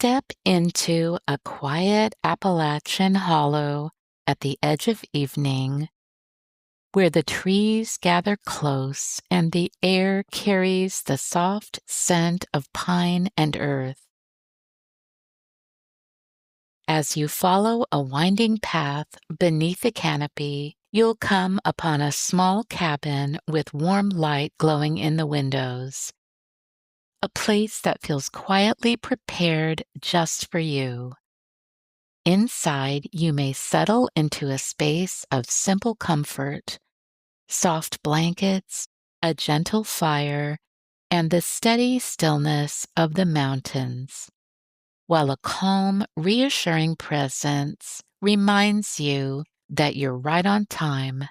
Step into a quiet Appalachian hollow at the edge of evening, where the trees gather close and the air carries the soft scent of pine and earth. As you follow a winding path beneath the canopy, you'll come upon a small cabin with warm light glowing in the windows. A place that feels quietly prepared just for you. Inside, you may settle into a space of simple comfort, soft blankets, a gentle fire, and the steady stillness of the mountains, while a calm, reassuring presence reminds you that you're right on time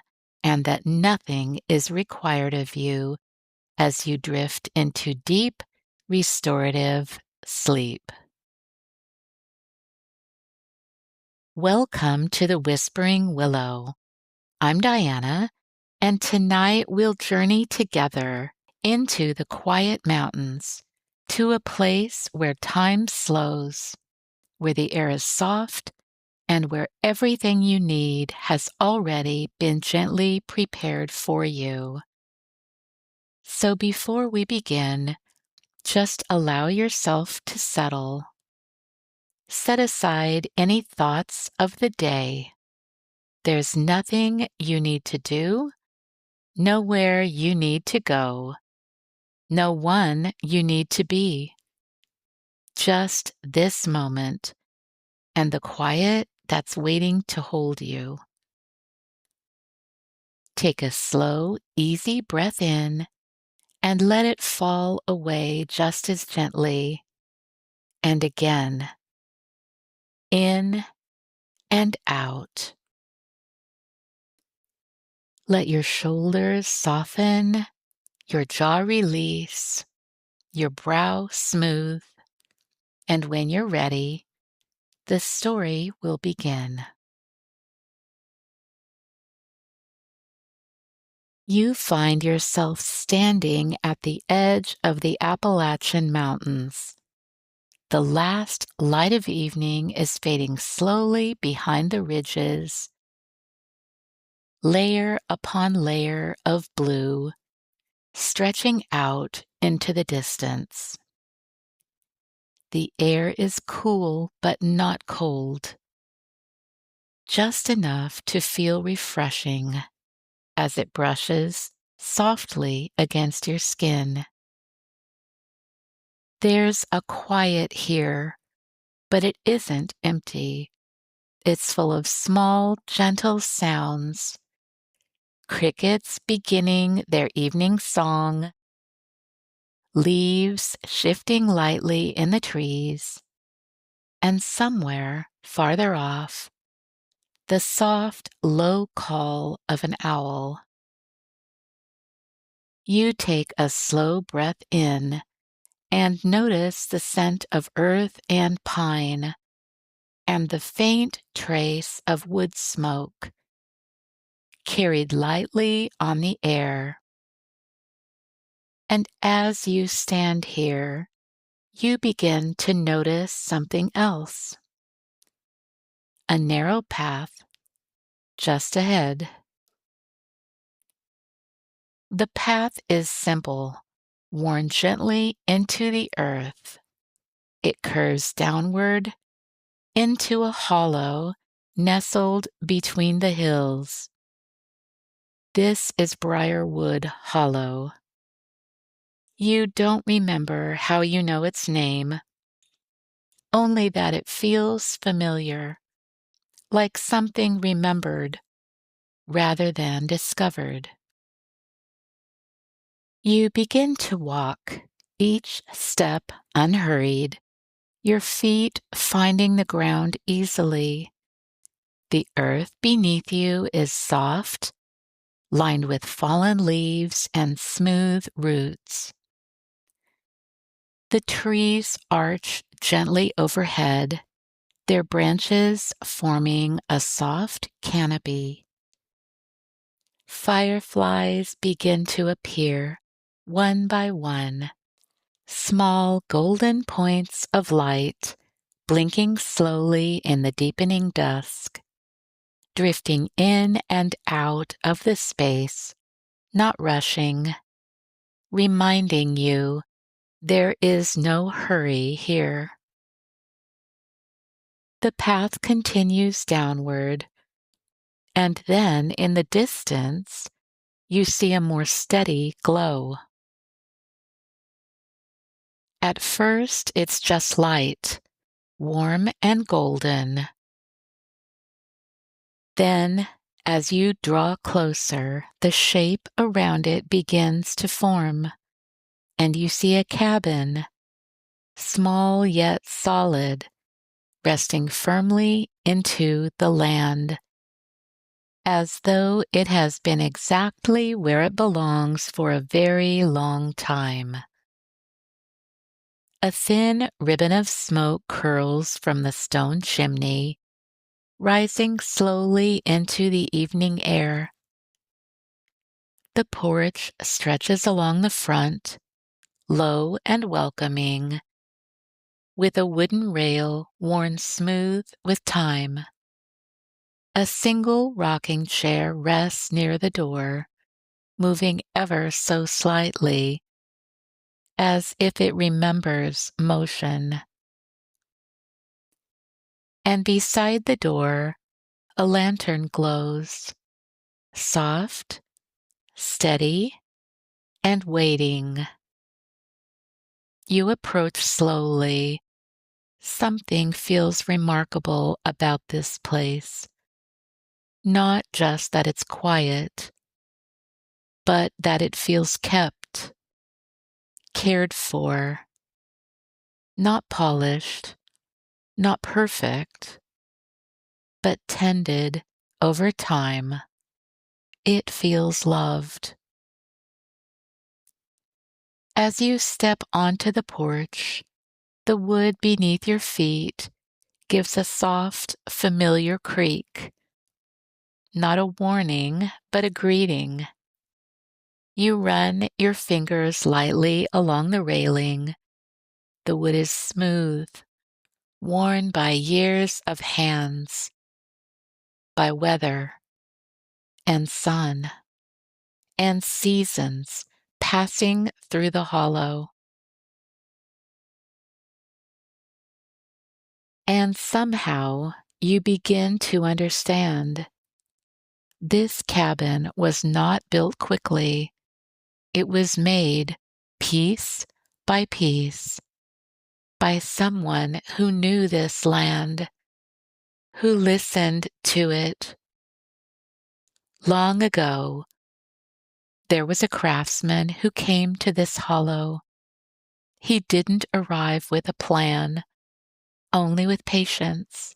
and that nothing is required of you as you drift into deep, restorative sleep. Welcome to the Whispering Willow. I'm Diana, and tonight we'll journey together into the quiet mountains to a place where time slows, where the air is soft, and where everything you need has already been gently prepared for you. So before we begin, just allow yourself to settle. Set aside any thoughts of the day. There's nothing you need to do, nowhere you need to go, no one you need to be. Just this moment and the quiet that's waiting to hold you. Take a slow, easy breath in and let it fall away just as gently. And again, in and out. Let your shoulders soften, your jaw release, your brow smooth, and when you're ready, the story will begin. You find yourself standing at the edge of the Appalachian Mountains. The last light of evening is fading slowly behind the ridges, layer upon layer of blue, stretching out into the distance. The air is cool but not cold, just enough to feel refreshing as it brushes softly against your skin. There's a quiet here, but it isn't empty. It's full of small, gentle sounds. Crickets beginning their evening song, leaves shifting lightly in the trees, and somewhere farther off, the soft, low call of an owl. You take a slow breath in and notice the scent of earth and pine and the faint trace of wood smoke carried lightly on the air. And as you stand here, you begin to notice something else. A narrow path just ahead. The path is simple, worn gently into the earth. It curves downward into a hollow nestled between the hills. This is Briarwood Hollow. You don't remember how you know its name, only that it feels familiar, like something remembered rather than discovered. You begin to walk, each step unhurried, your feet finding the ground easily. The earth beneath you is soft, lined with fallen leaves and smooth roots. The trees arch gently overhead, their branches forming a soft canopy. Fireflies begin to appear, one by one, small golden points of light blinking slowly in the deepening dusk, drifting in and out of the space, not rushing, reminding you there is no hurry here. The path continues downward, and then in the distance, you see a more steady glow. At first, it's just light, warm and golden. Then, as you draw closer, the shape around it begins to form, and you see a cabin, small yet solid, resting firmly into the land, as though it has been exactly where it belongs for a very long time. A thin ribbon of smoke curls from the stone chimney, rising slowly into the evening air. The porch stretches along the front, low and welcoming, with a wooden rail worn smooth with time. A single rocking chair rests near the door, moving ever so slightly, as if it remembers motion. And beside the door, a lantern glows, soft, steady, and waiting. You approach slowly. Something feels remarkable about this place. Not just that it's quiet, but that it feels kept, cared for, not polished, not perfect, but tended over time. It feels loved. As you step onto the porch, the wood beneath your feet gives a soft, familiar creak. Not a warning, but a greeting. You run your fingers lightly along the railing. The wood is smooth, worn by years of hands, by weather and sun, and seasons passing through the hollow. And somehow you begin to understand. This cabin was not built quickly. It was made piece by piece by someone who knew this land, who listened to it. Long ago, there was a craftsman who came to this hollow. He didn't arrive with a plan, only with patience.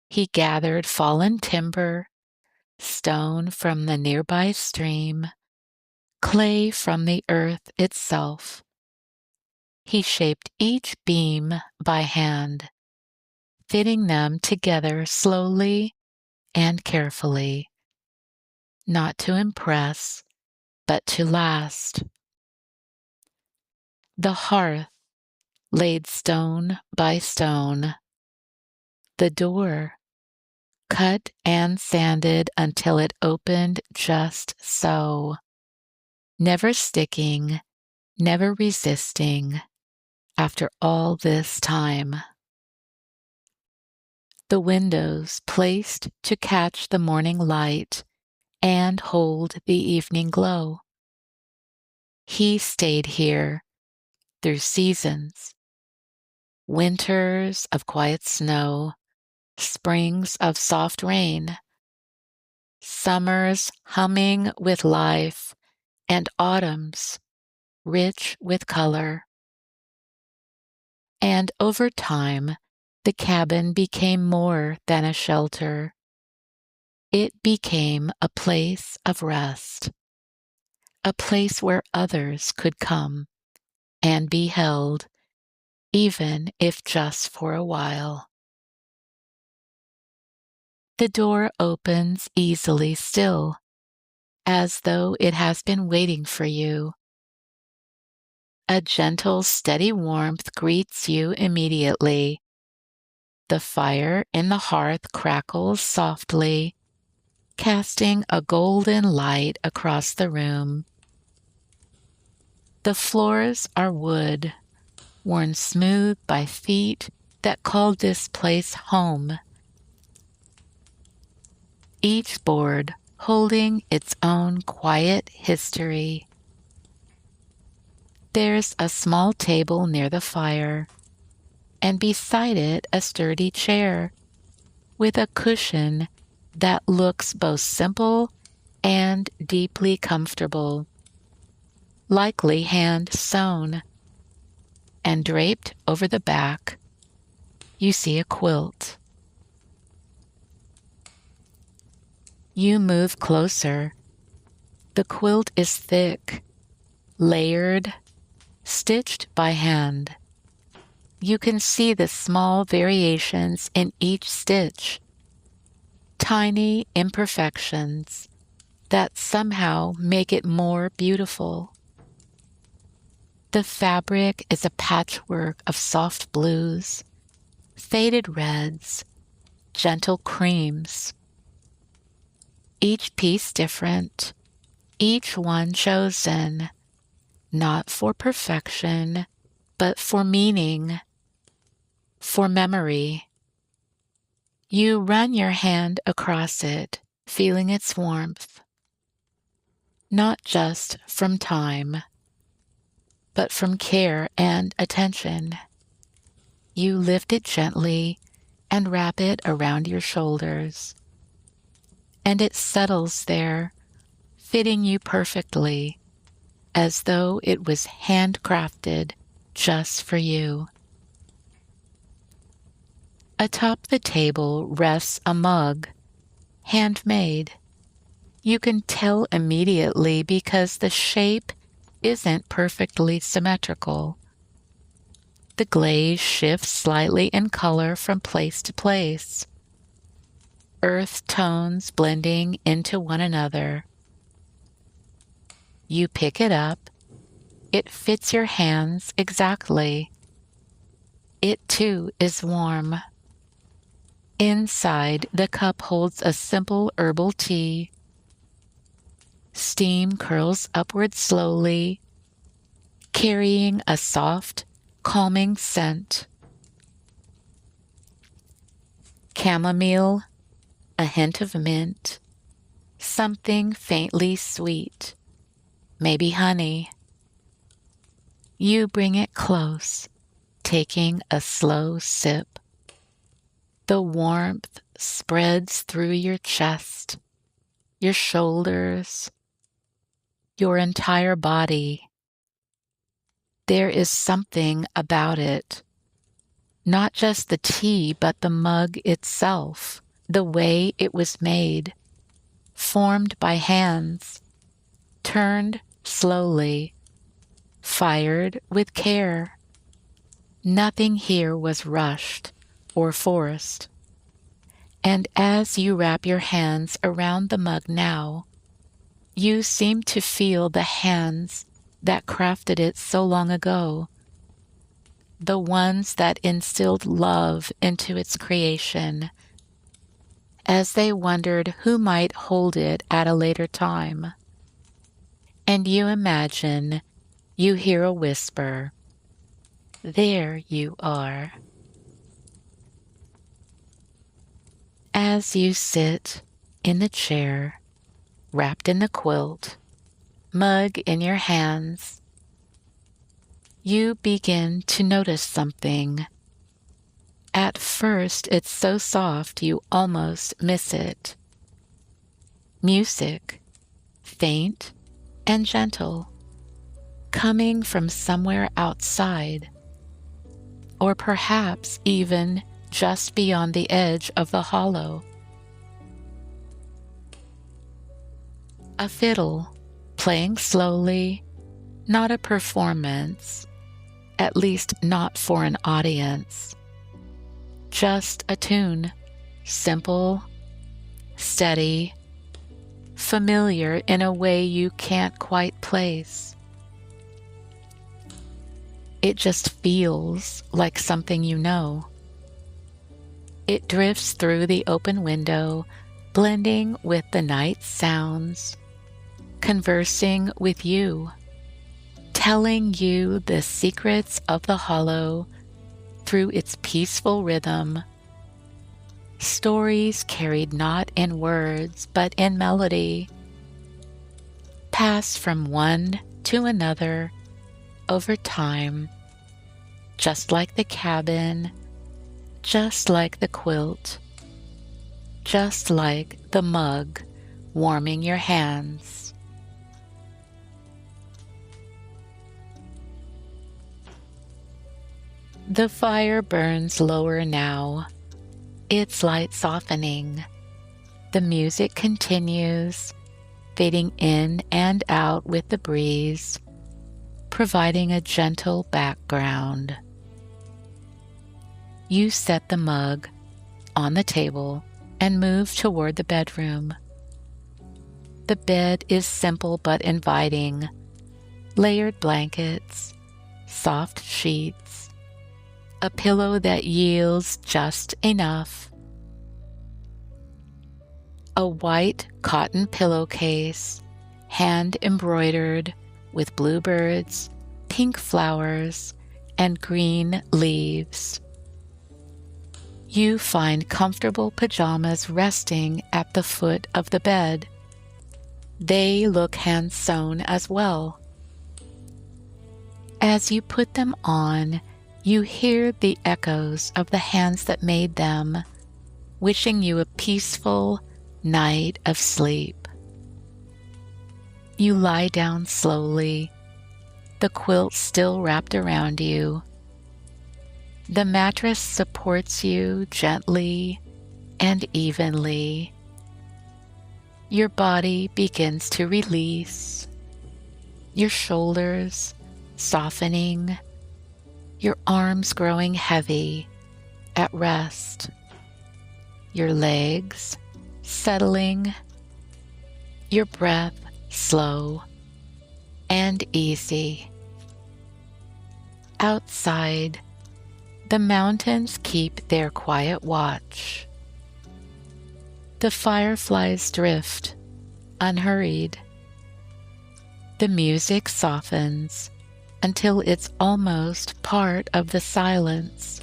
He gathered fallen timber, stone from the nearby stream, clay from the earth itself. He shaped each beam by hand, fitting them together slowly and carefully, not to impress, but to last. The hearth laid stone by stone, the door cut and sanded until it opened just so, never sticking, never resisting, after all this time. The windows placed to catch the morning light and hold the evening glow. He stayed here through seasons, winters of quiet snow, springs of soft rain, summers humming with life, and autumns rich with color. And over time, the cabin became more than a shelter. It became a place of rest, a place where others could come and be held, even if just for a while. The door opens easily still, as though it has been waiting for you. A gentle, steady warmth greets you immediately, The fire in the hearth crackles softly, casting a golden light across the room. The floors are wood, worn smooth by feet that call this place home. Each board holding its own quiet history. There's a small table near the fire, and beside it a sturdy chair with a cushion that looks both simple and deeply comfortable, likely hand-sewn. And draped over the back, you see a quilt. You move closer. The quilt is thick, layered, stitched by hand. You can see the small variations in each stitch, tiny imperfections that somehow make it more beautiful. The fabric is a patchwork of soft blues, faded reds, gentle creams. Each piece different, each one chosen, not for perfection, but for meaning, for memory. You run your hand across it, feeling its warmth, not just from time, but from care and attention. You lift it gently and wrap it around your shoulders, and it settles there, fitting you perfectly, as though it was handcrafted just for you. Atop the table rests a mug, handmade. You can tell immediately because the shape isn't perfectly symmetrical. The glaze shifts slightly in color from place to place, earth tones blending into one another. You pick it up. It fits your hands exactly. It too is warm. Inside, the cup holds a simple herbal tea. Steam curls upward slowly, carrying a soft, calming scent. Chamomile, a hint of mint, something faintly sweet, maybe honey. You bring it close, taking a slow sip. The warmth spreads through your chest, your shoulders, your entire body. There is something about it, not just the tea, but the mug itself, the way it was made, formed by hands, turned slowly, fired with care. Nothing here was rushed or forced. And as you wrap your hands around the mug now, you seem to feel the hands that crafted it so long ago, the ones that instilled love into its creation, as they wondered who might hold it at a later time. And you imagine you hear a whisper, "There you are." As you sit in the chair, wrapped in the quilt, mug in your hands, you begin to notice something. At first, it's so soft you almost miss it. Music, faint and gentle, coming from somewhere outside, or perhaps even just beyond the edge of the hollow. A fiddle, playing slowly, not a performance, at least not for an audience. Just a tune, simple, steady, familiar in a way you can't quite place. It just feels like something you know. It drifts through the open window, blending with the night's sounds, conversing with you, telling you the secrets of the hollow through its peaceful rhythm. Stories carried not in words, but in melody, passed from one to another over time, just like the cabin, just like the quilt, just like the mug warming your hands. The fire burns lower now, its light softening. The music continues, fading in and out with the breeze, providing a gentle background. You set the mug on the table and move toward the bedroom. The bed is simple but inviting. Layered blankets, soft sheets, a pillow that yields just enough. A white cotton pillowcase, hand embroidered with bluebirds, pink flowers, and green leaves. You find comfortable pajamas resting at the foot of the bed. They look hand-sewn as well. As you put them on, you hear the echoes of the hands that made them, wishing you a peaceful night of sleep. You lie down slowly, the quilt still wrapped around you. The mattress supports you gently and evenly. Your body begins to release, your shoulders softening, your arms growing heavy at rest, your legs settling, your breath slow and easy. Outside, the mountains keep their quiet watch. The fireflies drift, unhurried. The music softens until it's almost part of the silence.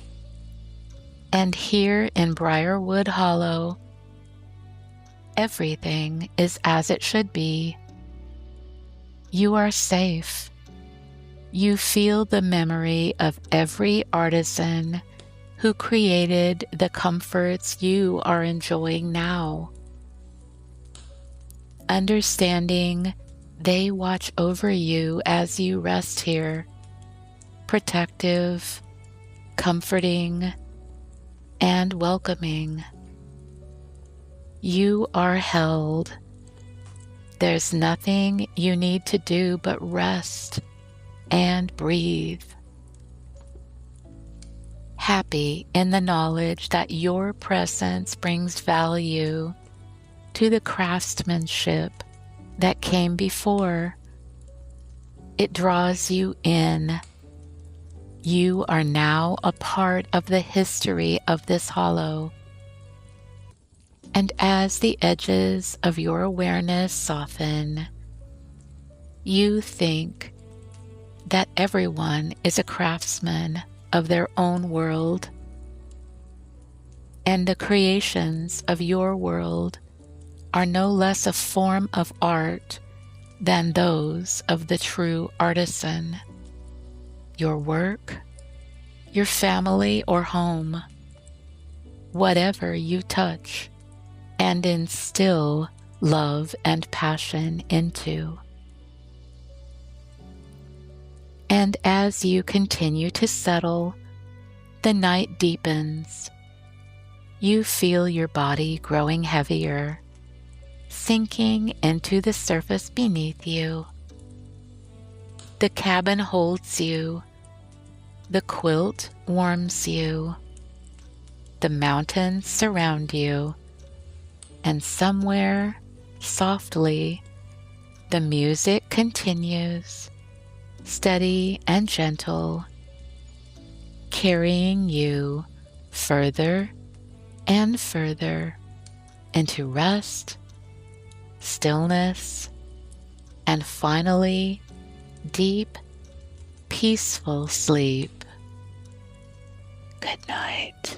And here in Briarwood Hollow, everything is as it should be. You are safe. You feel the memory of every artisan who created the comforts you are enjoying now. Understanding they watch over you as you rest here, protective, comforting, and welcoming. You are held. There's nothing you need to do but rest and breathe. Happy in the knowledge that your presence brings value to the craftsmanship that came before. It draws you in. You are now a part of the history of this hollow. And as the edges of your awareness soften, you think that everyone is a craftsman of their own world, and the creations of your world are no less a form of art than those of the true artisan. Your work, your family or home, whatever you touch and instill love and passion into. And as you continue to settle, the night deepens. You feel your body growing heavier, sinking into the surface beneath you. The cabin holds you. The quilt warms you. The mountains surround you. And somewhere, softly, the music continues, steady and gentle, carrying you further and further into rest, stillness, and finally, deep, peaceful sleep. Good night.